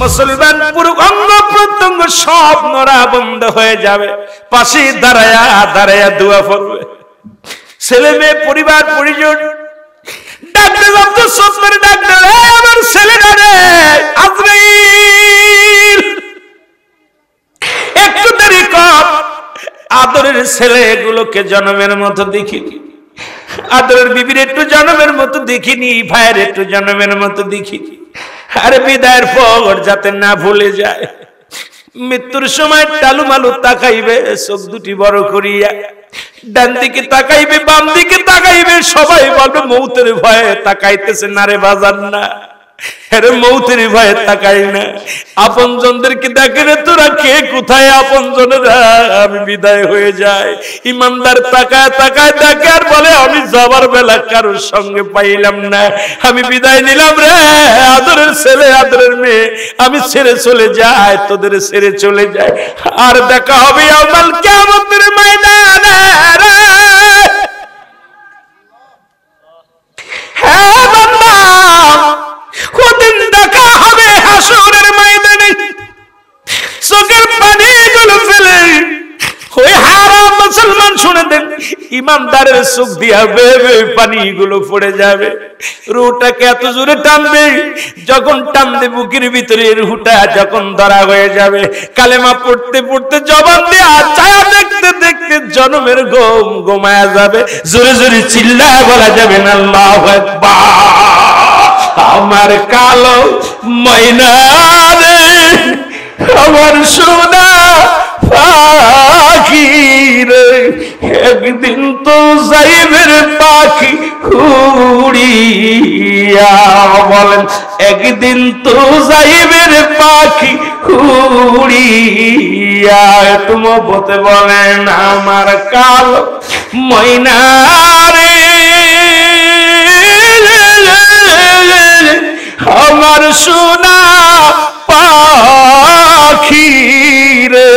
মুসলমান পুরো অঙ্গ প্রত্যঙ্গ সব নড়া বন্ধ হয়ে যাবে, পাশে দাঁড়ায়া দাঁড়ায়া দোয়া পড়বে। ছেলে মেয়ে পরিবার পরিজন ডাকতে আব্দুল সত্তর ডাকতে, আমার ছেলেরা রে আজরাইল একটু দেরি কর, আদরের ছেলেগুলোকে জন্মের মতো দেখিনি, আদরের বিবির একটু জন্মের মতো দেখিনি, ভাইয়ের একটু জন্মের মতো দেখিনি, আরে বিদায়ের পর যাতে না ভুলে যায়। মৃত্যুর সময় টালু মালু তাকাইবে, চোখ দুটি বড় করিয়া ডান দিকে তাকাইবে, বাম দিকে তাকাইবে, সবাই বলবে মৌতের ভয়ে তাকাইতেছে না রে বাজান না, আরে মৌতের ভয়ে তাকাই না। আপন জনদেরকে দেখে রে তোরা কে কোথায়, আপন জনেরা আমি বিদায় হয়ে যায়। ইমানদার তাকায় তাকায় দেখে আর বলে আমি যাবার বেলা কারোর সঙ্গে পাইলাম না, আমি বিদায় নিলাম রে আদরের ছেলে আদরের মেয়ে, আমি ছেড়ে চলে যাই, তোদের ছেড়ে চলে যায়, আর দেখা হবে ইয়াউমাল কিয়ামতের ময়দানে রে। হ্যাঁ বান্দা, ওদিন দেখা হবে হাসরের ময়দানে, চোখের পানিগুলো ফেলে ওই হারাম মুসলমান শুনে দেন, ইমানদারের চোখ দিয়া বেবে পানিগুলো পড়ে যাবে, রুহটাকে এত জোরে টানবে, যখন টানবে বুকের ভিতরে রুহটা যখন ধরা হয়ে যাবে, কালেমা পড়তে পড়তে জবান দিয়ে চায়া দেখতে দেখতে জন্মের ঘুম ঘুমায়া যাবে, জোরে জোরে চিল্লায় বলা যাবে না আল্লাহু আকবার। আমার কালো ময়না রে, আমার সোনা পাখি রে, একদিন তো যাইবে রে পাখি উড়িয়া, বলেন একদিন তো যাইবে রে পাখি উড়িয়া। তুমি বলতে বলেন আমার কালো ময়না রে, আমার সোনা পাখি রে,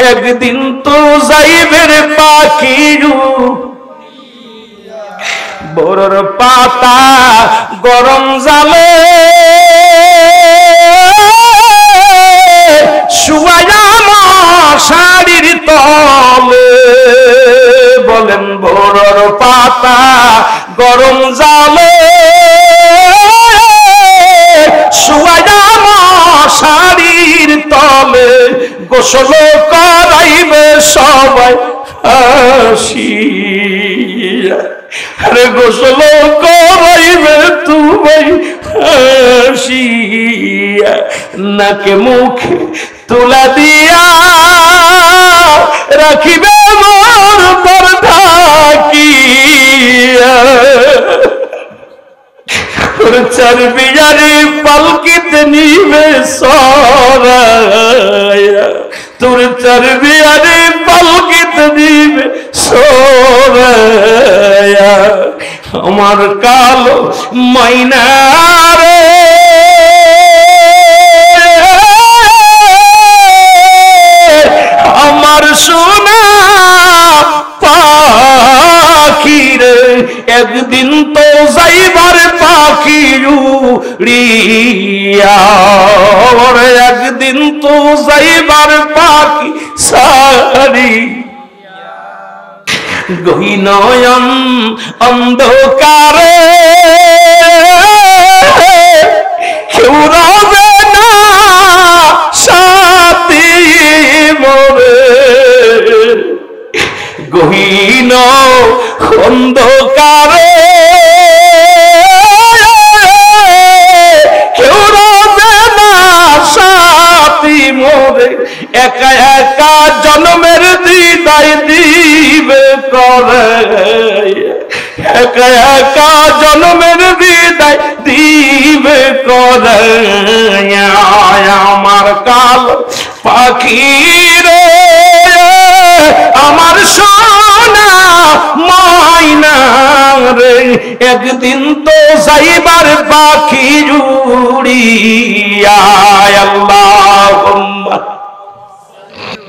একদিন তো যাইবে রে পাখি বড়র পাতা গরম জালে শুয়ায়া মশারির তলে, বলেন বড়র পাতা গরম জালে শুয়ায়া মশারির তলে, গোসল করাইবে সবাই হাসিয়া, আরে গোসল করাইবে তুমি হাসিয়া, নাকে মুখে তুলা দিয়া রাখিবে মোর পর ঢাকিয়া, চর্বিয়ারি পালকিতে নিবে সরায়া, তোর চর্বিয়ারি পালকিতে নিবে সরায়া, আমার কালো ময়না রে, আমার সোনা পাখি রে, একদিন তো যাইবার পাখি উড়িয়া, একদিন তো যাইবার পাখি সারি, গহীনয়ন অন্ধকারে কেউ রবে না সাথী মোরে, গহীন অন্ধকারে কেউ রবে না সাথী মোরে, একা একা জন্মের বিদায় দিবে করে, একা একা জন্মের বিদায় দিবে করে, আমার কালো পাখি রে, আমার সোনা ময়না রে, একদিন তো যাইবার পাখি উড়িয়া। আল্লাহুম্মা।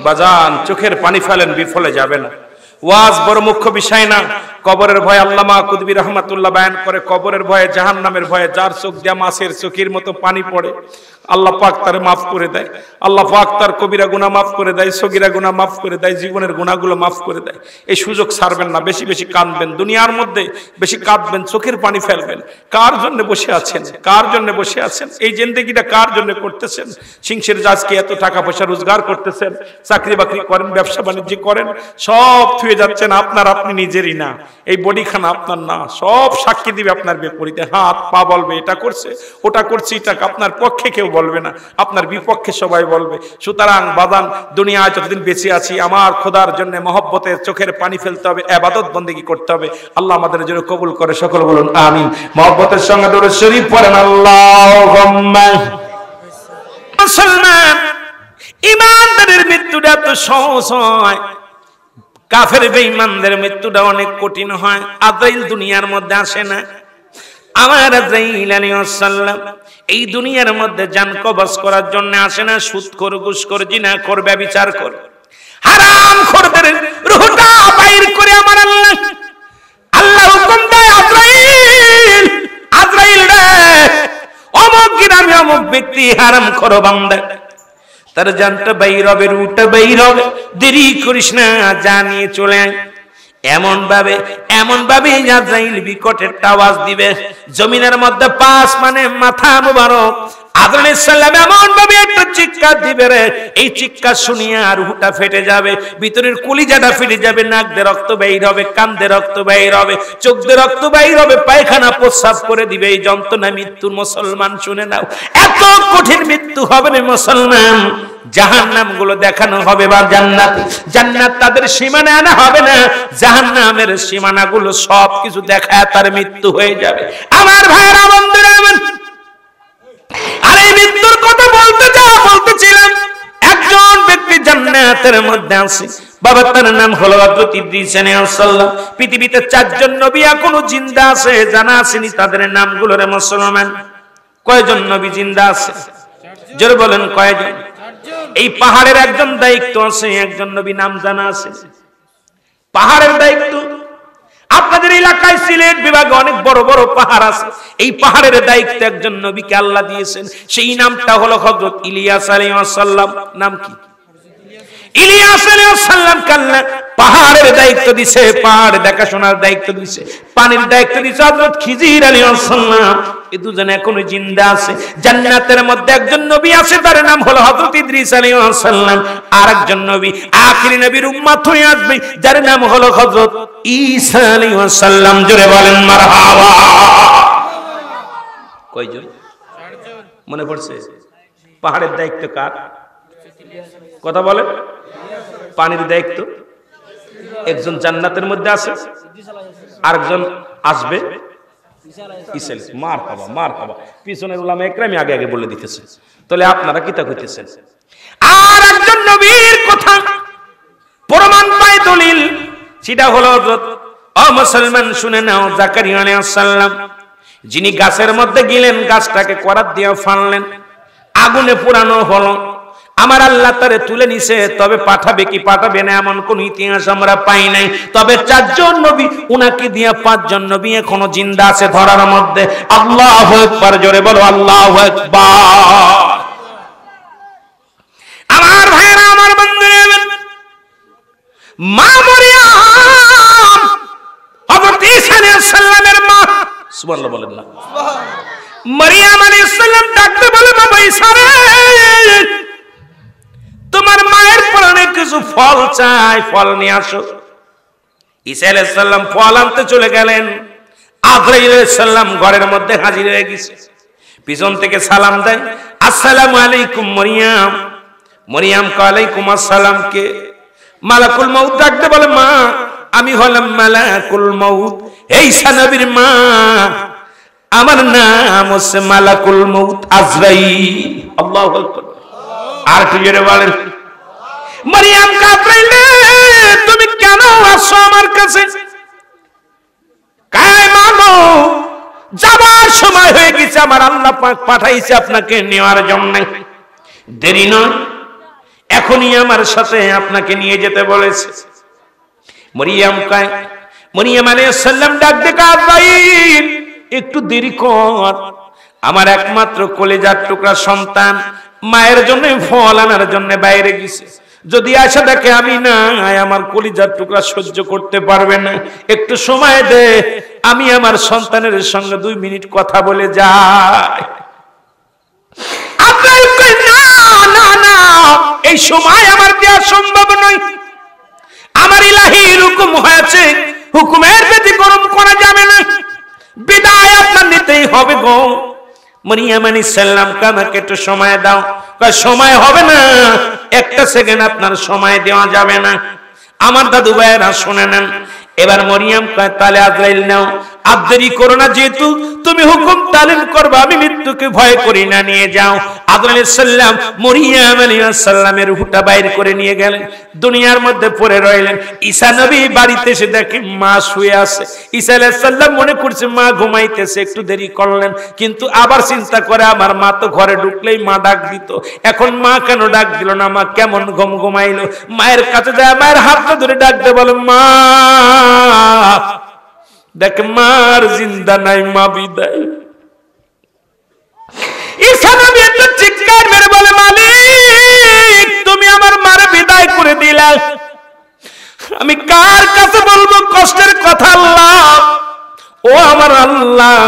বাজান চোখের পানি ফেলেন, বিফলে যাবে না। ওয়াজ বড় মুখ্য বিষয় না, কবরের ভয় আল্লামা কুতুবী রাহমাতুল্লাহ বয়ান করে, কবরের ভয়ে, জাহান্নামের ভয়ে যার চোখ দিয়ে মাছের চোখের মতো পানি পড়ে, আল্লাহ পাক তারে মাফ করে দেয়। আল্লাহ পাক তার কবিরা গুনাহ মাফ করে দেয়, সগীরা গুনাহ মাফ করে দেয়, জীবনের গুনাহগুলো মাফ করে দেয়। এই সুযোগ ছাড়বেন না, বেশি বেশি কাঁদবেন, দুনিয়ার মধ্যে বেশি কাঁদবেন, চোখের পানি ফেলবেন। কার জন্য বসে আছেন? কার জন্য বসে আছেন? এই জিন্দেগিটা কার জন্য করতেছেন? সিংহের জাজকে এত টাকা পয়সা রোজগার করতেছেন, চাকরি বাকরি করেন, ব্যবসা বাণিজ্য করেন, সব থুয়ে যাচ্ছেন আপনার, আপনি নিজেরই না, এই বডিখানা আপনার না, সব সাক্ষী দিবে আপনার বিপরীতে। হাত পা বলবে এটা করছে, ওটা করছে, এটা আপনার পক্ষে কেউ বলবে না, আপনার বিপক্ষে সবাই বলবে। সুতরাং বাদান, দুনিয়ায় যতদিন বেঁচে আছি আমার খোদার জন্য মহব্বতের চোখের পানি ফেলতে হবে, ইবাদত বন্দেগী করতে হবে। আল্লাহ আমাদের জন্য কবুল করে, সকল বলুন আমিন। মহব্বতের সঙ্গে দরুদ শরীফ পড়েন আল্লাহুম্মা। মুসলমান ঈমানদারের মৃত্যুটা তো সহজ হয়, কাফের বেঈমানদের মৃত্যুটা অনেক কঠিন হয়। আজরাইল দুনিয়ার মধ্যে আসে না। আমার আজরাইল আলাইহিস সালাম এই দুনিয়ার মধ্যে জান কবজ করার জন্য আসে না। সুদখোর, ঘুষখোর, জিনাখোর, ব্যভিচারখোর, হারামখোরদের রূহটা বাইর করে আমার আল্লাহ হুকুম দেয়, আজরাইল, আজরাইল রে, অমুক গ্রামে অমুক ব্যক্তি হারামখোর বান্দা, তার জানটা বাইর হবে, রূহটা বাইর হবে, দেরি করিস না, যা নিয়ে চলে আয়। এমন ভাবে আজরাইল বিকটের আওয়াজ দিবে, জমিনের মধ্যে পাঁচ মানে মাথা মুবারক আদরের সালাম এমন ভাবে একটা চিৎকার দিবে রে, এই চিৎকার শুনিয়া রুহটা ফেটে যাবে, ভিতরের কলিজাটা ফেটে যাবে, নাক দিয়ে রক্ত বের হবে, কান দিয়ে রক্ত বের হবে, চোখ দিয়ে রক্ত বের হবে, পায়খানা প্রস্রাব করে দিবে। এই যন্ত্রণা মৃত্যুর মুসলমান শুনে নাও, এত কঠিন মৃত্যু হবে রে মুসলমান। জাহান্নাম গুলো দেখানো হবে বা জান্নাত, জান্নাত তাদের সীমানা আনা হবে না, জাহান্নামের সীমানা গুলো সবকিছু দেখায় তার মৃত্যু হয়ে যাবে। আমার ভাইরা বন্ধুরা, আর এই মৃত্যুর কথা বলতেছিলাম, একজন ব্যক্তি জান্নাতের মধ্যে আছে, বাবা তার নাম হলো হযরত ইদ্রিস আলাইহিস সালাম। পৃথিবীতে চারজন নবী এখনো জিন্দা আছে, জানা আসেনি তাদের নামগুলো রে মুসলমান। কয়জন নবী জিন্দা আছে? জোরে বলেন কয়জন? এই পাহাড়ের একজন দায়িত্ব আছে, একজন নবী নাম জানা আছে। পাহাড়ের দায়িত্ব, আপনাদের এলাকায় সিলেট বিভাগে অনেক বড় বড় পাহাড় আছে, এই পাহাড়ের দায়িত্ব একজন নবীকে আল্লাহ দিয়েছেন, সেই নামটা হলো হযরত ইলিয়াস আলাইহিস সালাম। নাম কি? ইলিয়াস আলাইহিস সালাম কাল্লা পাহাড়ের দায়িত্ব দিছে, পাহাড় দেখাশোনার দায়িত্ব দিছে, পানির দায়িত্ব দিছে হযরত খিজির আলাইহিস সালাম। এই দুজন এখনো জিন্দা আছে। জান্নাতের মধ্যে একজন নবী আছে, তার নাম হলো হযরত ইদ্রিস আলাইহিস সালাম। আরেকজন নবী আখিরি নবীর উম্মত হয়ে আসবে, যার নাম হলো হযরত ঈসা আলাইহিস সালাম। জোরে বলেন মারহাবা। কয়জন? মনে পড়ছে? পাহাড়ের দায়িত্ব কার? কথা বলেন। পানির দায়িত্ব একজন জান্নাতের মধ্যে আছে, আরেকজন আসবে মারহাবা। পিছনের উলামা ইকরাম আগে আগে বলে দিতেছে, তাহলে আপনারা কি তা কইতেছেন? আর একজন নবীর কথা প্রমাণ পায় দলিল, সেটা হলো ও মুসলমান শুনে নাও, জাকারিয়া আলাইহিস সালাম যিনি গাছের মধ্যে গেলেন, গাছটাকে করাত দিয়ে ফানলেন, আগুনে পোড়ানো হলো, আমার আল্লাহ তারে তুলে নিছে। তবে পাঠাবে কি পাঠাবে না এমন কোন ইতিহাস আমরা পাই নাই। তবে চারজন নবী, উনাকে দিয়ে পাঁচজন নবী এখনো জিন্দা আছে ধরার মধ্যে। আল্লাহু আকবার, জোরে বলো আল্লাহু আকবার। আমার ভাইরা, আমার বন্ধুরা, মা মরিয়ম হযরত ঈসা আলাইহিস সালামের মা, সুবহানাল্লাহ বলেন না, মরিয়ম আলাইহিস সালাম ডাকতে বলে, বাবা ঈসা রে, তোমার মায়ের পরনে কিছু ফল চাই, ফল নিয়ে আসো। ঈসা আলাইহিস সালাম ফল আনতে চলে গেলেন। আজরাইল আলাইহিস সালাম ঘরের মধ্যে হাজির হয়ে গেছে, পিছন থেকে সালাম দেয়, আসসালামু আলাইকুম মরিয়ম। মরিয়ম কয় আলাইকুম আসসালাম। কে? মালাকুল মউত ডাকতে বলে, মা আমি হলাম মালাকুল মউত, এই ঈসা নবীর মা, আমার নাম হচ্ছে মালাকুল মউত আজরাইল। আল্লাহু আকবার। আর কি জোরে বলেন। মরিয়ম কাঁদলে, তুমি কেন আসছো আমার কাছে? কায় মাগো, যাবার সময় হয়ে গেছে, আমার আল্লাহ পাক পাঠাইছে আপনাকে নেওয়ার জন্য, দেরি নয়, এখনই আমার সাথে আপনাকে নিয়ে যেতে বলেছে। মরিয়ম কয়, মরিয়ম আলাইহিস সালাম ডাক দিয়ে আজরাইল একটু দেরি কর, আমার একমাত্র কলিজার টুকরা সন্তান মায়ের জন্য ফল আনার জন্য বাইরে গেছে, যদি আশা দেখে আমি না আমার কলিজার টুকরা সহ্য করতে পারবে না, একটু সময় দে, আমি আমার সন্তানের সঙ্গে 2 মিনিট কথা বলে যাই। আজরাইল কয় না না না, এই সময় আমার দেওয়া সম্ভব নয়, আমার ইলাহি হুকুম হয়েছে, হুকুমের ব্যতিক্রম করা যাবে না, বিদায় আপনার নিতেই হবে গো। মরিয়ম আলাইহিস সালাম আমাকে একটু সময় দাও, কয় সময় হবে না, একটা সেকেন্ড আপনার সময় দেওয়া যাবে না। আমার দাদু ভাইয়েরা শুনে নেন, এবার মরিয়ম কয় তাহলে আজরাইল নাও, আর দেরি করো না, যেহেতু তুমি হুকুম তালিম করবে আমি মৃত্যুকে ভয় করি না, নিয়ে যাও। আদম আলাইহিস সালাম মরিয়ম আলাইহিস সালামের রূহটা বাইর করে নিয়ে গেলেন, দুনিয়ার মধ্যে পড়ে রইলেন। ঈসা নবী বাড়িতে এসে দেখে মা শুয়ে আছে, ঈসা আলাইহিস সালাম মনে করছে মা ঘুমাইতেছে, একটু দেরি করলেন, কিন্তু আবার চিন্তা করে আমার মা তো ঘরে ঢুকলেই মা ডাক দিত, এখন মা কেন ডাক দিল না, মা কেমন ঘুমাইলো। মায়ের কাছে যায়, মায়ের হাতটা ধরে ডাক দে, বলে মা দেখ মার জিন্দা নাই, মা বিদায়। ঈসা নবী একটা চিৎকার মেরে বলে মালিক তুমি আমার মারে বিদায় করে দিলা, আমি কার কাছে বলবো কষ্টের কথা। আল্লাহ, ও আমার আল্লাহ,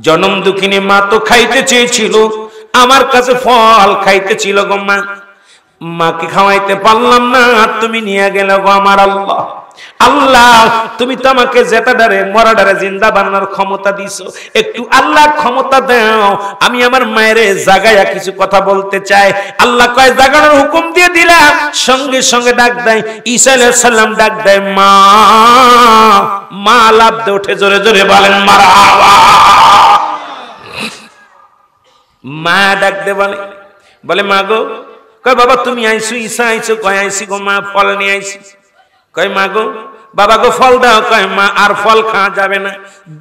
জনম দুঃখিনী মা তো খাইতে চেয়েছিল, আমার কাছে ফল খাইতে ছিল গো মা, মাকে খাওয়াইতে পারলাম না, তুমি নিয়ে গেলে গো আমার আল্লাহ। আল্লাহ তুমি তো আমাকে জেতাডারে মরাডারে জিন্দা বানানোর ক্ষমতা দিছো, একটু আল্লাহ ক্ষমতা দাও, আমি আমার মায়ের জাগায়া কিছু কথা বলতে চাই। আল্লাহ কয় জাগানোর হুকুম দিয়ে দিলাম, সঙ্গে সঙ্গে ডাক দেয় ঈসা আলাইহিস সালাম, ডাক দেয় মা, মা লাফ দিয়ে উঠে জোরে জোরে বলেন মারহাবা। মা ডাক দে বলে মা গো, কয় বাবা তুমি আইছো, ঈসা আইছো, কয় আইছি গো মা, ফল নিয়ে আইছি। কয় মা গো, বাবা গো ফল দাও, কয় মা আর ফল খাওয়া যাবে না,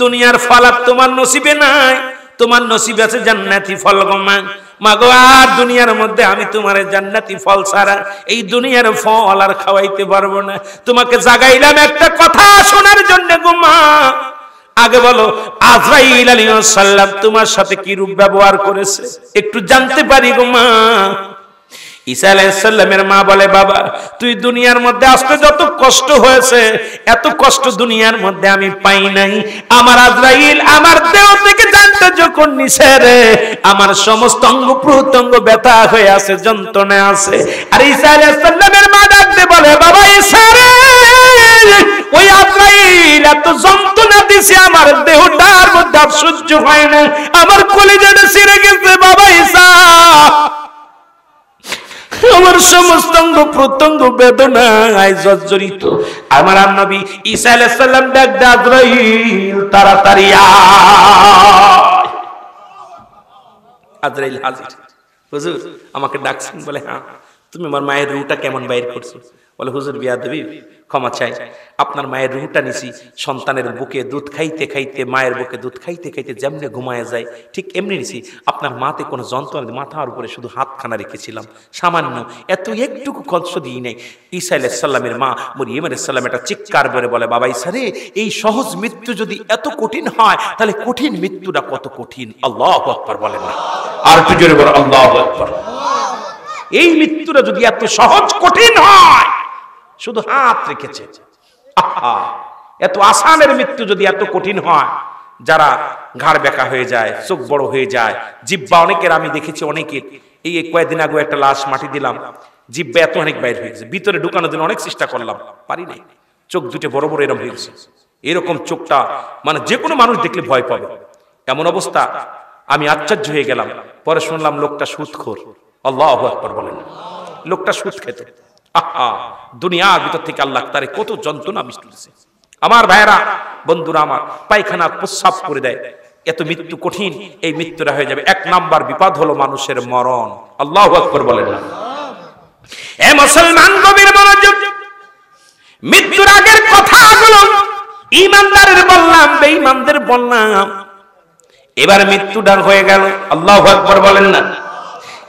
দুনিয়ার ফল আর তোমার নসিবে নাই, তোমার নসিবে আছে জান্নাতি ফল গো মা। মা গো আর দুনিয়ার মধ্যে আমি তোমার জান্নাতি ফল ছাড়া এই দুনিয়ার ফল আর খাওয়াইতে পারবো না, তোমাকে জাগাইলাম একটা কথা শোনার জন্য গো মা। আগে বলো আজরাইল আলাইহিস সালাম তোমার সাথে কি রূপ ব্যবহার করেছে, একটু জানতে পারি গো মা। ঈসা আলাইহিস সালামের মা বলে বাবা তুই দুনিয়ার মধ্যে আসতে যত কষ্ট হয়েছে, এত কষ্ট দুনিয়ার মধ্যে আমি পাই নাই। আমার আজরাইল আমার দেহ থেকে জানতে যখন নিছে রে, আমার সমস্ত অঙ্গ প্রত্যঙ্গ ব্যথা হয়ে আছে, যন্ত্রণায় আছে। আর ঈসা আলাইহিস সালামের মা ডাকতে বলে বাবা ঈসা রে, ওই আজরাইল এত যন্ত্রণা দিছে আমার দেহটার মধ্যে আর সহ্য হয় না, আমার কলিজাটা ছিঁড়ে গেছে বাবা ঈসা, আমার সমস্ত অঙ্গ প্রত্যঙ্গ বেদনায় জর্জরিত। আমার নবী ঈসা আলাইহিস সালাম ডাক দে আজরাইল তাড়াতাড়ি আয়। আজরাইল হাজির। হুজুর আমাকে ডাকছেন? বলে হ্যাঁ। তুমি আমার মায়ের রূহটা কেমন বাইর করছো? বলে হুজুর বিয়াদবি, ক্ষমা চাই, আপনার মায়ের রূহটা নিছি সন্তানের বুকে দুধ খাইতে খাইতে, মায়ের বুকে দুধ খাইতে খাইতে যেমনি ঘুমায় যায় ঠিক এমনি নিছি। আপনার মাতে কোনো যন্ত্রণা, মাথার উপরে শুধু হাতখানা রেখেছিলাম সামান্য, এত একটুকু কষ্ট দিই নাই। ঈসা আলাইহিস সালামের মা মরিয়ম আলাইহিস সালাম একটা চিৎকার করে বলে বাবা ঈসা রে, এই সহজ মৃত্যু যদি এত কঠিন হয় তাহলে কঠিন মৃত্যুটা কত কঠিন। আল্লাহু আকবার বলেন না, আর একটু জোরে বলো আল্লাহু আকবার। এই মৃত্যুটা যদি এত সহজ কঠিন হয়, শুধু হাত রেখেছে, আহা, এত আসানের মৃত্যু যদি এত কঠিন হয়, যারা ঘাড় বেঁকা হয়ে যায়, চোখ বড় হয়ে যায়, জিহ্বা অনেকের আমি দেখেছি, অনেকের এই কয়েকদিন আগে একটা লাশ মাটি দিলাম, জিহ্বা এত অনেক বাইর হয়ে গেছে, ভিতরে ঢুকানোর জন্য অনেক চেষ্টা করলাম, পারি নাই, চোখ দুটো বড় বড় এরকম হয়ে গেছে। এরকম চোখটা মানে যে কোনো মানুষ দেখলে ভয় পাবে, এমন অবস্থা। আমি আশ্চর্য হয়ে গেলাম, পরে শুনলাম লোকটা সুদখোর। আল্লাহু আকবার বলেন, লোকটা সুদ খেত। আহা, দুনিয়ার ভিতর থেকে আল্লাহ তারে কত যন্ত্রণা মিশতেছে। আমার ভাইরা বন্ধুরা, আমার পায়খানা প্রস্রাব করে দেয়, এত মৃত্যু কঠিন। এই মৃত্যুটা হয়ে যাবে। 1 নাম্বার বিপদ হলো মানুষের মরণ। আল্লাহু আকবার বলেন না। এ মুসলমান গভীর মনোযোগ, মৃত্যুর আগের কথাগুলো ঈমানদারের বললাম, বেঈমানদের বললাম। এবার মৃত্যুটা হয়ে গেল। আল্লাহু আকবার বলেন না।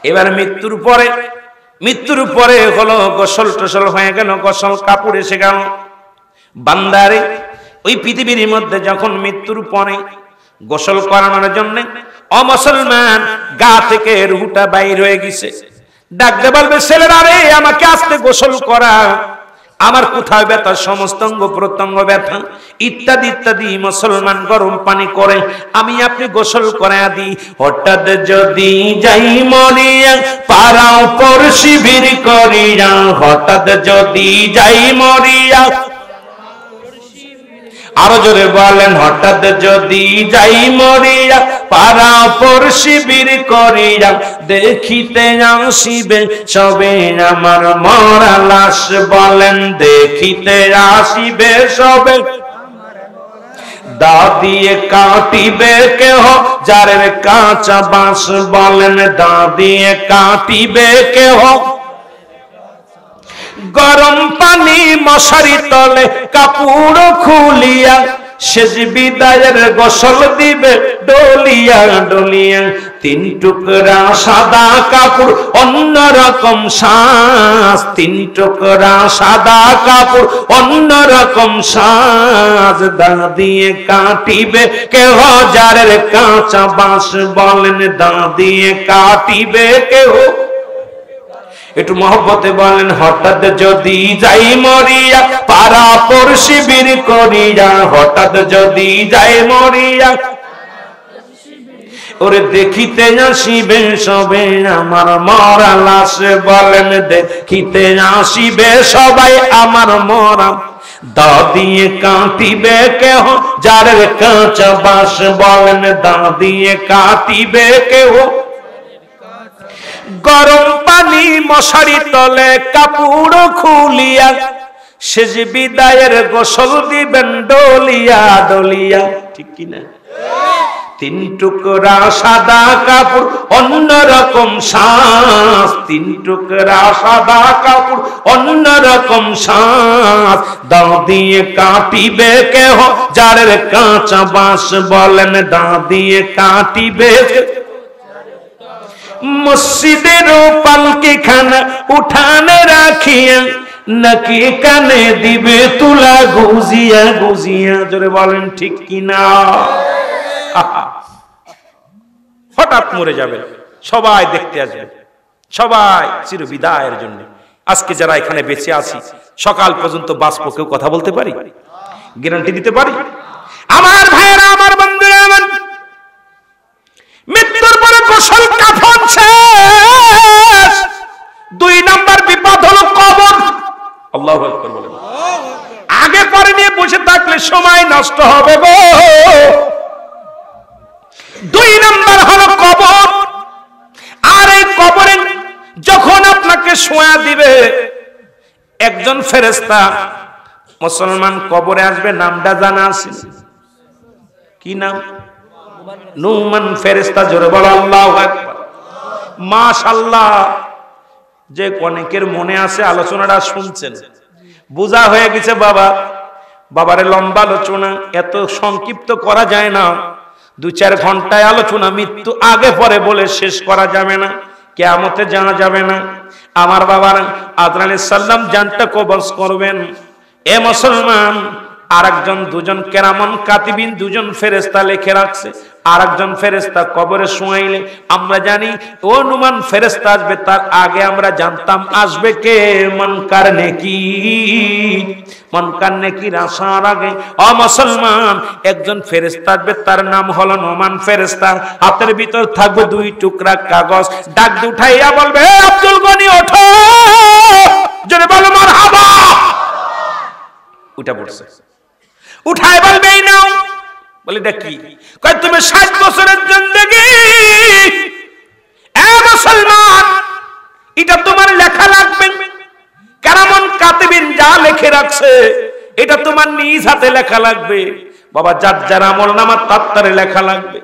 এবার মৃত্যুর পরে হলো গোসল টোসল হয়ে গেল, গোসল কাপড় এসে গেল। বান্দারে ওই পৃথিবীর মধ্যে যখন মৃত্যুর পরে গোসল করানোর জন্য অমুসলমান গা থেকে রুহটা বাইর হয়ে গেছে, ডাকতে বলবে ছেলেরা রে আমাকে আস্তে গোসল করা, আমার কোথায় ব্যথা, সমস্ত অঙ্গ প্রত্যঙ্গ ব্যথা ইত্যাদি ইত্যাদি। মুসলমান গরম পানি করে আমি আপনি গোসল করায়া দিই। হঠাৎ যদি যাই মরিয়া পারাও পর শিবির করিয়া, হঠাৎ যদি যাই মরিয়া, আরো জোরে বলেন হঠাৎ যদি যাই মরিয়া পারা পর শিবির করিয়া, দেখিতে আসিবে সবে আমার মরা লাশ, বলেন দেখিতে আসিবে সবে, দা দিয়ে কাটিবে কেহ যারের কাঁচা বাঁশ, বলেন দা দিয়ে কাটিবে কেহ, গরম পানি মশারি তলে কাপড় খুলিয়া, শেষ বিদায়ের গোসল দিবে ডলিয়া ডলিয়া, তিন টুকরা সাদা কাপড় অন্যরকম সাজ, তিন টুকরা সাদা কাপড় অন্যরকম সাজ, দা দিয়ে কাটিবে কেহ যারের কাঁচা বাঁশ, বলেন দা দিয়ে কাটিবে কেহ। একটু মহব্বতে বলেন হঠাৎ যদি যাই মরিয়া পারা পর শিবির করিয়া, হঠাৎ যদি যাই মরিয়া, ওরে দেখিতে আসিবে সবে আমার মরা লাশ, বলেন দেখিতে আসিবে সবাই আমার মরা, দা দিয়ে কাটিবে কেহ যারের কাঁচা বাঁশ, বলেন দা দিয়ে কাটিবে কেহ, গরম পানি মশারি তলে কাপড় খুলিয়া, শেষ বিদায়ের গোসল দিবেন ডলিয়া ডলিয়া, ঠিক কিনা? তিন টুকরা সাদা কাপড় অন্যরকম সাজ, তিন টুকরা সাদা কাপড় অন্যরকম সাজ, দা দিয়ে কাটিবে কেহ যারের কাঁচা বাঁশ, বলেন দা দিয়ে কাটিবে। মসজিদের পালকি খানা উঠানে রাখিয়া, নাকি কানে দিবে তুলা গুজিয়া গুজিয়া, জোরে বলেন ঠিক কিনা? হঠাৎ মরে যাবে, সবাই দেখতে আসবে, সবাই চির বিদায়ের জন্য। আজকে যারা এখানে বেঁচে আছি সকাল পর্যন্ত বাঁচবো, কেউ কথা বলতে পারি? গ্যারান্টি দিতে পারি? আমার ভাইয়েরা, আমার বন্ধুরা, আমার মৃত্যুর পরে গোসল কাফন শেষ, দুই নাম্বার বিপদ হলো কবর। আল্লাহু আকবার বলেন। আগে পরে নিয়ে বসে থাকলে সময় নষ্ট হবে গো। দুই নাম্বার হলো কবর। আর এই কবরে যখন আপনাকে শোয়া দিবে একজন ফেরেশতা, মুসলমান কবরে আসবে, নামটা জানা আছে? কি নাম? নুমান ফেরেশতা। জোরে বলো আল্লাহু আকবার। মাশাআল্লাহ। যে অনেকের মনে আছে আলোচনাটা শুনছেন, বোঝা হয়ে গেছে বাবা। বাবারে লম্বা আলোচনা এত সংক্ষিপ্ত করা যায় না, 2-4 ঘন্টায় আলোচনা মৃত্যু আগে পরে বলে শেষ করা যাবে না, কিয়ামতে জানা যাবে না। আমার বাবার আদনান আলাইহিস সালাম জানটা কবজ করবেন। এ মুসলমান, আরেকজন দুজন কেরামন কাতিবিন, দুজন ফেরেশতা লিখে রাখছে। আরেকজন ফেরেশতা কবরে শোয়াইলে আমরা জানি ও নুমান ফেরেশতা আসবে, তার আগে আমরা জানতাম আসবে কে? মনকার নেকির। মনকার নেকির আসার আগে ও মুসলমান একজন ফেরেশতা আসবে, তার নাম হলো নুমান ফেরেশতা। হাতের ভিতর থাকবে 2 টুকরা কাগজ। ডাক দিয়ে উঠাইয়া বলবে, হে আব্দুল গনি ওঠো, জোরে বলো মারহাবা। উঠা পড়ছে, উঠায় বলবে এই নাও। বলে এটা কি? কয় তুমি 60 বছরের জিন্দেগি, এ মুসলমান এটা তোমার লেখা লাগবে। কেরামন কাতিবিন যা লিখে রাখছে এটা তোমার নিজ হাতে লেখা লাগবে। বাবা, যার যার আমলনামা তাত্তারে লেখা লাগবে,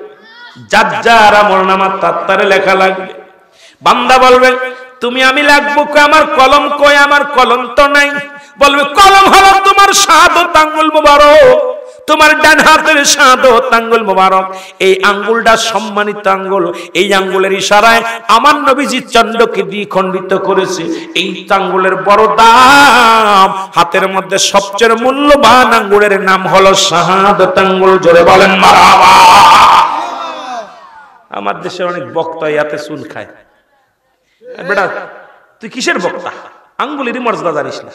যার যার আমলনামা তাত্তারে লেখা লাগবে। বান্দা বলবে তুমি আমি লাগবো, আমার কলম কই? আমার কলম তো নাই। বলবে কলম হলো তোমার শাহাদাত আঙ্গুল মুবারক, তোমার ডান হাতের শাহাদত আঙ্গুল মোবারক, এই আঙ্গুলটা সম্মানিত আঙ্গুল। এই আঙ্গুলের ইশারায় আমার নবীজি চন্দ্রকে দ্বিখণ্ডিত করেছে। এই আঙ্গুলের বড় দাম। হাতের মধ্যে সবচেয়ে মূল্যবান আঙ্গুলের নাম হলো শাহাদত আঙ্গুল। জোরে বলেন মারহাবা। আমার দেশে অনেক বক্তা ইয়াতে চুন খায়। বেটা তুই কিসের বক্তা? আঙ্গুলেরই মর্যাদা জানিস না।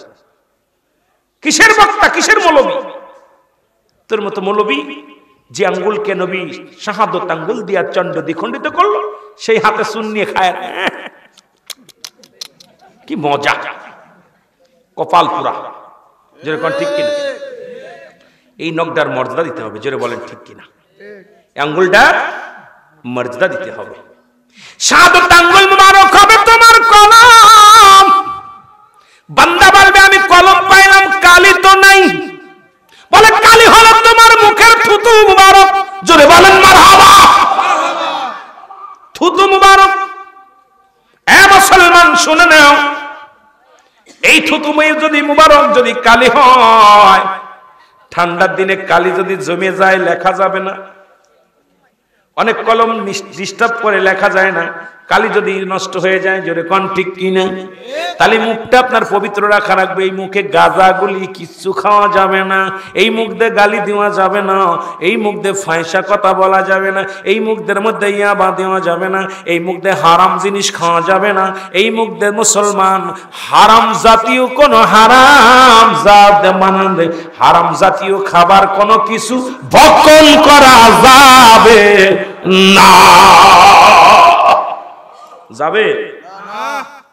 কিসের বক্তা, কিসের মৌলবী? তোর মতো মৌলবী যে আঙ্গুলকে নবী শাহাদত আঙ্গুল দিয়া চন্দ্র দ্বিখণ্ডিত করলো, সেই হাতে চুন নিয়ে খায়। কি মজা, কপাল পুরা। যেরকম ঠিক কিনা? এই নখটার মর্যাদা দিতে হবে। জোরে বলেন ঠিক কিনা? আঙ্গুলটা মর্যাদা দিতে হবে। শাহাদত আঙ্গুল মুবারক হবে তোমার কলম। বান্দা বলবে আমি কলম পাইলাম, কালি তো নাই। বলে কালি হলো তোমার মুখের থুতু মুবারক। জোরে বলেন মারহাবা। থুতু মুবারক। এ মুসলমান শুনে নাও, এই থুতু যদি মুবারক যদি কালি হয়, ঠান্ডার দিনে কালি যদি জমে যায় লেখা যাবে না। অনেক কলম ডিস্টার্ব করে লেখা যায় না। কালি যদি নষ্ট হয়ে যায়, জোরে কোন ঠিক কিনা? তাহলে মুখটা আপনার পবিত্র রাখা রাখবে। এই মুখে গাঁজা গুলি কিচ্ছু খাওয়া যাবে না। এই মুখ দিয়ে গালি দেওয়া যাবে না। এই মুখ দিয়ে ফাঁসা কথা বলা যাবে না। এই মুখদের মধ্যে ইয়াবা দেওয়া যাবে না। এই মুখ দিয়ে হারাম জিনিস খাওয়া যাবে না। এই মুখ দিয়ে মুসলমান হারাম জাতীয় কোন হারাম জাত মানে হারাম জাতীয় খাবার কোনো কিছু ভক্ষণ করা যাবে না। যাবে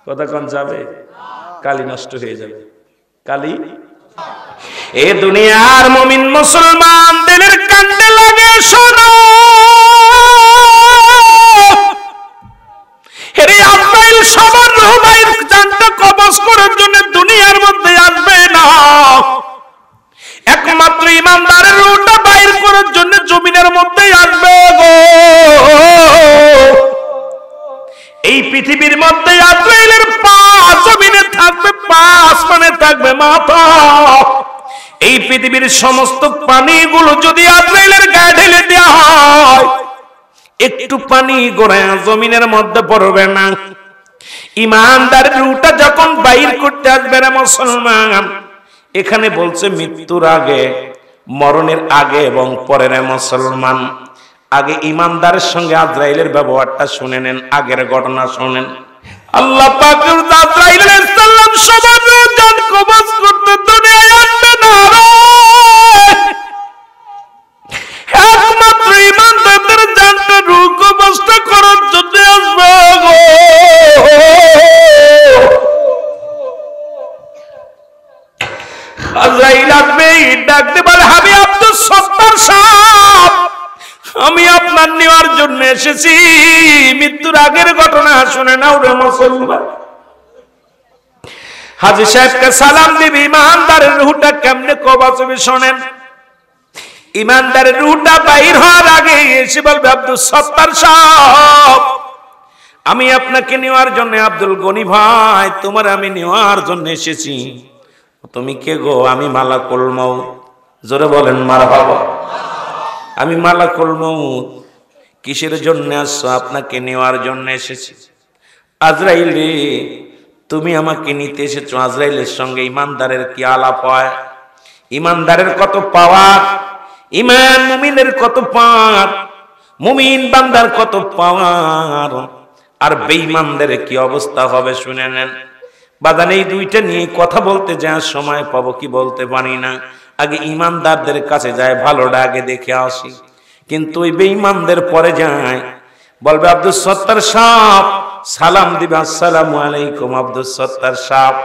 কথা কোন যাবে? কালি নষ্ট হয়ে যাবে। কালি এ দুনিয়ার মুমিন মুসলমান দিলের কান্দে লাগে শোনো, হেরে আজরাইল সবার রুহাইর জানটা কবজ করার জন্য দুনিয়ার মধ্যে আসবে না। একমাত্র ইমানদারের রূহটা বাইর করার জন্য জমিনের মধ্যে আসবে গো। এই পৃথিবীর মধ্যে আজরাইলের পা জমিনে থাকবে, পা আসমানে থাকবে মাথা। এই পৃথিবীর সমস্ত পানিগুলো যদি আজরাইলের গায়ে ঢেলে দেওয়া হয়, একটু পানি গোড়ায় জমিনের মধ্যে পড়বে না। ইমানদারের রূহটা যখন বাইর করতে আসবে না মুসলমান, এখানে বলছে মৃত্যুর আগে, মরণের আগে এবং পরে না মুসলমান। আগে ইমানদারের সঙ্গে আজরাইলের ব্যবহারটা শুনে নেন, আগের ঘটনা শুনেন। আল্লাহ পাক আজরাইল আলাইহিস সালাম সবার জান কবজ করতে দুনিয়ায় আসবে না। একমাত্র ইমানদারদের জানটা রূহ কবজ করার জন্য আসবে গো। আজরাইল আসবে, ডাকতে বলে আমি আব্দুল সত্তার সাহেব, আমি আপনার নেওয়ার জন্য এসেছি। মৃত্যুর আগের ঘটনা শুনে নাও রে মুসলমান। হাজী সাহেবকে সালাম দিবি, ইমানদারের রূহটা কেমনে কবজ হবে শোনেন। ইমানদারের রূহটা বাইর হওয়ার আগে এসে বলবে আব্দুল সত্তার সাহেব, আমি আপনাকে নেওয়ার জন্য, আব্দুল গনি ভাই তোমার আমি নেওয়ার জন্য এসেছি। তুমি কে গো? আমি মালাকুল মউত। জোরে বলেন মারহাবা। আমি মালাকুল মউত। কিসের জন্য আসছো? আপনাকে নেওয়ার জন্য এসেছি। আজরাইল রে, তুমি আমাকে নিতে এসেছো। আজরাইলের সঙ্গে ইমানদারের কি আলাপ হয়? ইমানদারের কত পাওয়ার, ইমান মুমিনের কত পাওয়ার, মুমিন বান্দার কত পাওয়ার, আর বেঈমানদের কি অবস্থা হবে শুনে নেন। বাদান এই দুইটা নিয়ে কথা বলতে যাওয়ার সময় পাবো কি বলতে পারি না। আগে ইমানদারদের কাছে যায়, ভালোটা আগে দেখে আসি। কিন্তু ওই বেঈমানদের পরে যায়, বলবে আব্দুল সত্তার সাহেব, সালাম দিবে, আসসালামু আলাইকুম আব্দুল সত্তার সাহেব,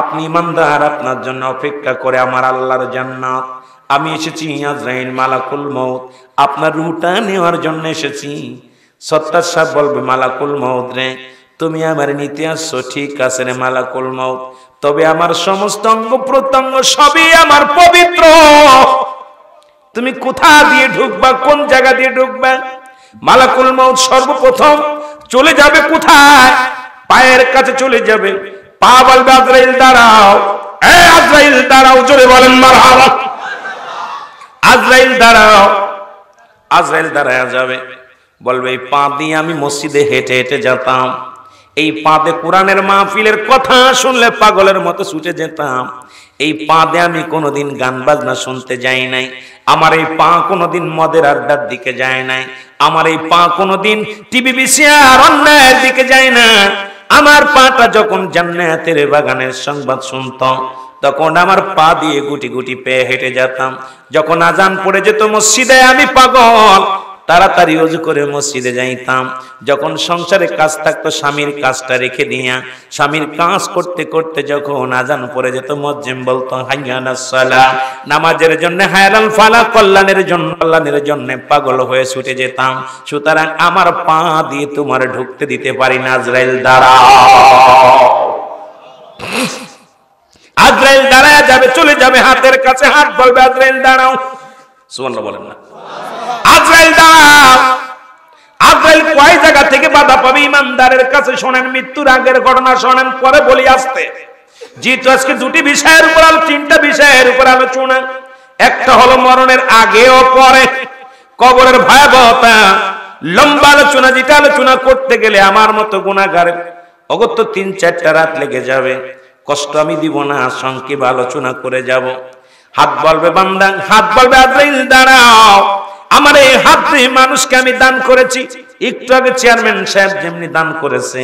আপনি ইমানদার, আপনার জন্য অপেক্ষা করে আমার আল্লাহর জান্নাত। আমি এসেছি আজরাইল মালাকুল মউত, আপনার রূহটা নেওয়ার জন্য এসেছি। সত্তার সাহেব বলবে মালাকুল মউত রে, তুমি আমার নিতে আসছো, ঠিক আছে রে মালাকুল মউত, তবে আমার সমস্ত অঙ্গ প্রত্যঙ্গ সবই আমার পবিত্র। তুমি কোথা দিয়ে ঢুকবা, কোন জায়গা দিয়ে ঢুকবা? মালাকুল মউত সর্বপ্রথম চলে যাবে কোথায়? পায়ের কাছে চলে যাবে। পা বলবে আজরাইল দাঁড়াও, এ আজরাইল দাঁড়াও। জোরে বলেন মারহাবা। আজরাইল দাঁড়াও। আজরাইল দাঁড়ায়া যাবে, বলবে এই পা দিয়ে আমি মসজিদে হেঁটে হেঁটে যেতাম, এই পা দিয়ে কোরআনের মাহফিলের কথা শুনলে পাগলের মতো ছুটে যেতাম, এই পা দিয়ে আমি কোনোদিন গান বাজনা শুনতে যাই নাই, আমার এই পা কোনোদিন মদের আড্ডার দিকে যায় নাই, আমার এই পা কোনোদিন টিভি বিসিআর অন্যায়ের দিকে যায় না। আমার পাটা যখন জান্নাতের বাগানের সংবাদ শুনতাম, তখন আমার পা দিয়ে গুটি গুটি পেয়ে হেঁটে যেতাম। যখন আজান পড়ে যেত মসজিদে, আমি পাগল তাড়াতাড়ি ওযু করে মসজিদে যাইতাম। যখন সংসারে কাজ থাকতো, স্বামীর কাজটা রেখে দিয়া স্বামীর কাজ করতে করতে যখন আজান পড়ে যেত, মুয়াজ্জিন বলতো হাইয়া আলাস সালাহ, নামাজের জন্য, হায়ালাল ফালাহ, কল্যাণের জন্য, কল্যাণের জন্য পাগল হয়ে ছুটে যেতাম। সুতরাং আমার পা দিয়ে তোমার ঢুকতে দিতে পারি না। আজরাইল দাঁড়াও। আজরাইল দাঁড়ায় যাবে, চলে যাবে হাতের কাছে, হাত বলবে আজরাইল দাঁড়াও। সুবহানাল্লাহ বলেন না? আজরাইল দাঁড়াও। আজরাইল কয় জায়গা থেকে বাধা পাবে ইমানদারের কাছে? শোনেন, মৃত্যুর আগের ঘটনা শোনেন, পরে বলি আসতে। যেহেতু আজকে দুটি বিষয়ের উপর, তিনটা বিষয়ের উপর আলোচনা, একটা হলো মরণের আগে ও পরে, কবরের ভয়াবহতা, লম্বা আলোচনা, যেটা আলোচনা করতে গেলে আমার মতো গুনাহগারের অগত্য 3-4টা রাত লেগে যাবে। কষ্ট আমি দিব না, সংক্ষেপে আলোচনা করে যাব। হাত বলবে বান্দা, হাত বলবে আজরাইল দাঁড়াও। আমার এই হাত দিয়ে মানুষকে আমি দান করেছি, একটু আগে চেয়ারম্যান সাহেব যেমনি দান করেছে,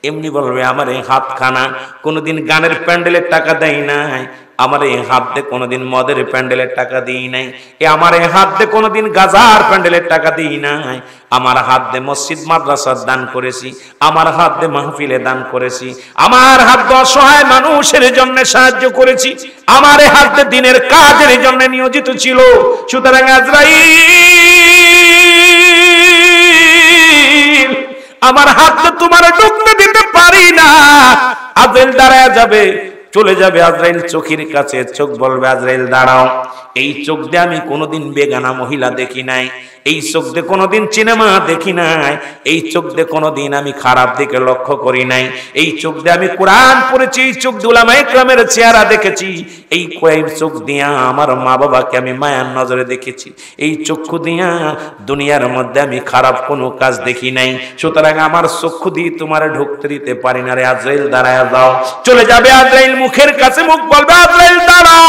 এমনি বলবে আমার এই হাত খানা কোনোদিন গানের প্যান্ডেলের টাকা দেয় নাই, আমার এই হাত দিয়ে কোনোদিন মদের প্যান্ডেলের টাকা দিই নাই, আমার এই হাত দিয়ে কোনোদিন গাজার প্যান্ডেলের টাকা দিই নাই, আমার হাত দিয়ে মসজিদ মাদ্রাসার দান করেছি, আমার হাত দিয়ে মাহফিলে দান করেছি, আমার হাত দিয়ে অসহায় মানুষের জন্য সাহায্য করেছি, আমার এই হাত দিয়ে দিনের কাজের জন্য নিয়োজিত ছিল। সুতরাং আজরাইল, আমার হাতে তোমার ঢুকতে দিতে পারি না। আজরাইল দাঁড়ায় যাবে, চলে যাবে আজরাইল চোখের কাছে, চোখ বলবে আজরাইল দাঁড়াও। এই চোখ দিয়ে আমি কোনোদিন বেগানা মহিলা দেখি নাই, এই চোখ দিয়ে কোনোদিন সিনেমা দেখি নাই, এই চোখ দিয়ে কোনোদিন আমি খারাপ দিকে লক্ষ্য করি নাই, এই চোখ দিয়ে আমি কোরআন পড়েছি, এই চোখ দিয়ে উলামায়ে কেরামের চেহারা দেখেছি, এই চোখ দিয়া আমার মা বাবাকে আমি মায়ার নজরে দেখেছি, এই চক্ষু দিয়া দুনিয়ার মধ্যে আমি খারাপ কোনো কাজ দেখি নাই। সুতরাং আমার চক্ষু দিয়ে তোমার ঢুকতে দিতে পারি না রে। আজরাইল দাঁড়ায় যাও। চলে যাবে আজরাইল, মুখের কাছে মুখ বলবে আজরাইল দাঁড়াও।